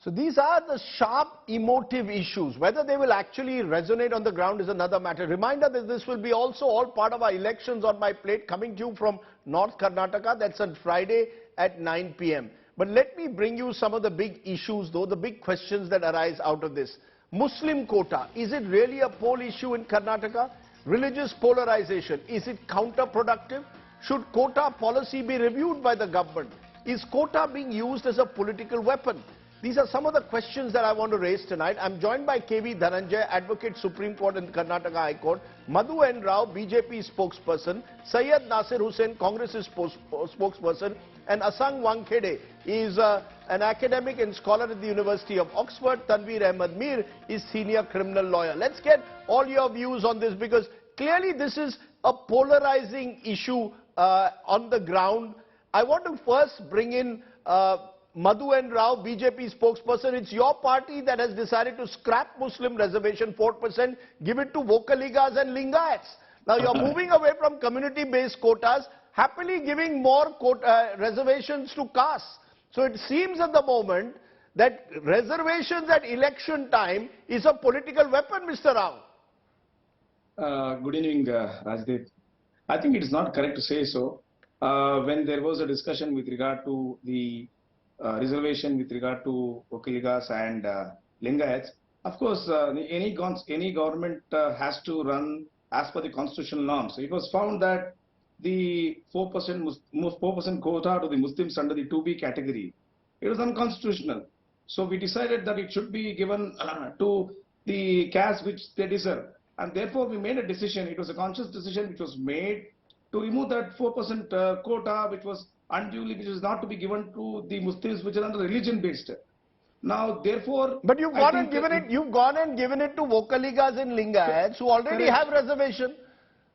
So these are the sharp emotive issues. Whether they will actually resonate on the ground is another matter. Reminder that this will be also all part of our elections on my plate coming to you from North Karnataka. That's on Friday at 9 p.m. But let me bring you some of the big issues though, the big questions that arise out of this. Muslim quota, is it really a poll issue in Karnataka? Religious polarization, is it counterproductive? Should quota policy be reviewed by the government? Is quota being used as a political weapon? These are some of the questions that I want to raise tonight. I'm joined by KV Dhananjay, Advocate Supreme Court in Karnataka High Court, Madhu N. Rao, BJP spokesperson, Syed Nasir Hussain, Congress's spokesperson, and Asang Wankhede is an academic and scholar at the University of Oxford. Tanveer Ahmed Mir is senior criminal lawyer. Let's get all your views on this because clearly this is a polarizing issue on the ground. I want to first bring in Madhu N. Rao, BJP spokesperson. It's your party that has decided to scrap Muslim reservation 4%, give it to Vocaligas and Lingayats. Now you're moving away from community-based quotas, happily giving more reservations to castes. So it seems at the moment that reservations at election time is a political weapon, Mr. Rao. Good evening, Rajdeep. I think it is not correct to say so. When there was a discussion with regard to the reservation with regard to Vocaligas and Lingayats, of course, any government has to run as per the constitutional norms. So it was found that the 4% quota to the Muslims under the 2B category, it was unconstitutional. So we decided that it should be given to the caste which they deserve. And therefore, we made a decision. It was a conscious decision which was made to remove that 4% quota, which was unduly, which is not to be given to the Muslims, which are under religion based. Now, therefore, but you've gone and given it to Vocaligas and Lingayats who already have reservation.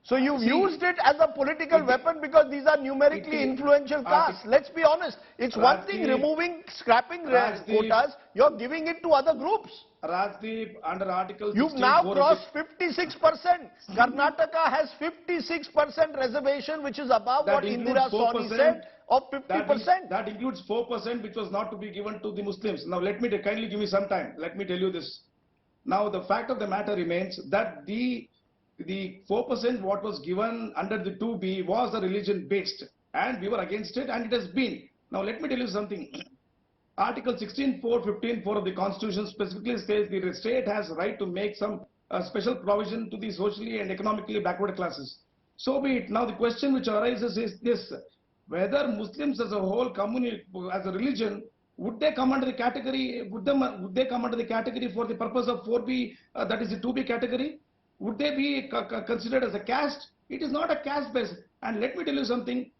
So you've used it as a political weapon because these are numerically influential castes. Let's be honest. It's one thing scrapping quotas. You're giving it to other groups. Rajdeep, under Article 16, you've now crossed 56%. Karnataka has 56% reservation, which is above what Indira Sawhney said of 50%. That includes 4%, which was not to be given to the Muslims. Now, let me kindly give me some time. Let me tell you this. Now, the fact of the matter remains that the 4% what was given under the 2B was a religion based, and we were against it, and it has been. Now, let me tell you something. Article 16(4), 15(4) of the Constitution specifically says the state has right to make some special provision to the socially and economically backward classes. So be it. Now the question which arises is this: whether Muslims as a whole community, as a religion, would they come under the category? Would they come under the category for the purpose of 4B? That is the 2B category. Would they be considered as a caste? It is not a caste based. And let me tell you something.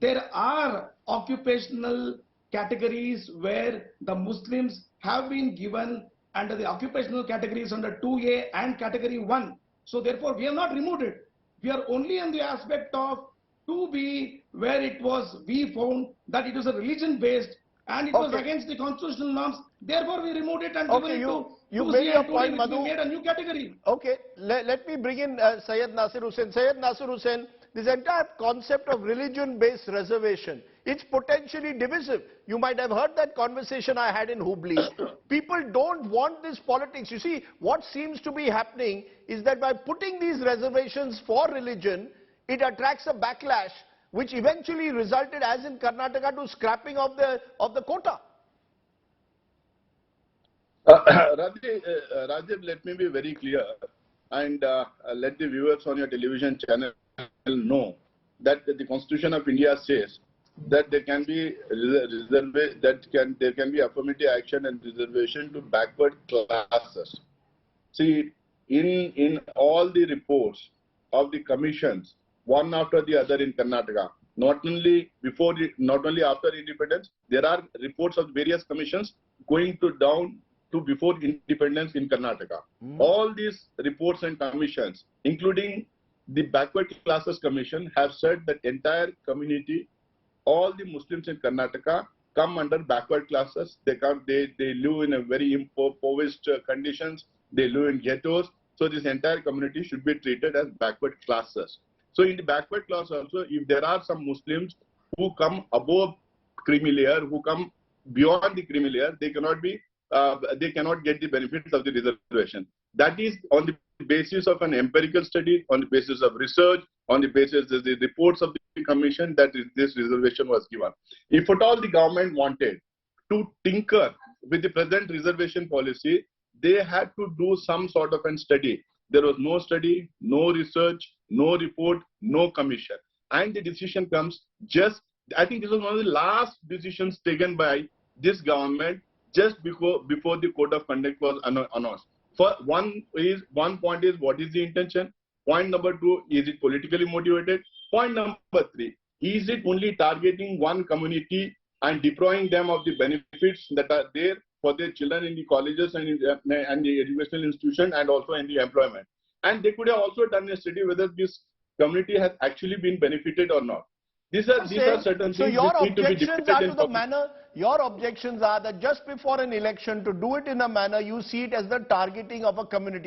There are occupational categories where the Muslims have been given under the occupational categories under 2A and category 1. So therefore, we have not removed it. We are only on the aspect of 2B where we found that it was a religion based and it was against the constitutional norms. Therefore, we removed it and given it to you made your point, Madhu. We made a new category. Okay, let me bring in Syed Nasir Hussain. Syed Nasir Hussain, this entire concept of religion-based reservation, it's potentially divisive. You might have heard that conversation I had in Hubli. People don't want this politics. You see, what seems to be happening is that by putting these reservations for religion, it attracts a backlash, which eventually resulted, as in Karnataka, to scrapping of the quota. Rajiv, let me be very clear and let the viewers on your television channel know that the Constitution of India says that there can be there can be affirmative action and reservation to backward classes. See, in all the reports of the commissions, one after the other in Karnataka, not only after independence, there are reports of various commissions going down to before independence in Karnataka. All these reports and commissions, including the Backward Classes Commission, have said that entire community, all the Muslims in Karnataka, come under backward classes. They live in a very impoverished conditions. They live in ghettos. So this entire community should be treated as backward classes. So in the backward class also, if there are some Muslims who come above creamy layer, who come beyond the creamy layer, they cannot be they cannot get the benefits of the reservation. That is on the basis of an empirical study, on the basis of research, on the basis of the reports of the commission that this reservation was given. If at all the government wanted to tinker with the present reservation policy, they had to do some sort of a study. There was no study, no research, no report, no commission. And the decision comes just, I think this was one of the last decisions taken by this government just before the code of conduct was announced. For one point is what is the intention? Point number 2, is it politically motivated? Point number 3, is it only targeting one community and depriving them of the benefits that are there for their children in the colleges and in the educational institution and also in the employment? And they could have also done a study whether this community has actually been benefited or not. These are certain things. So your which need to be objections are to the debated manner, your objections are that just before an election, to do it in a manner, you see it as the targeting of a community.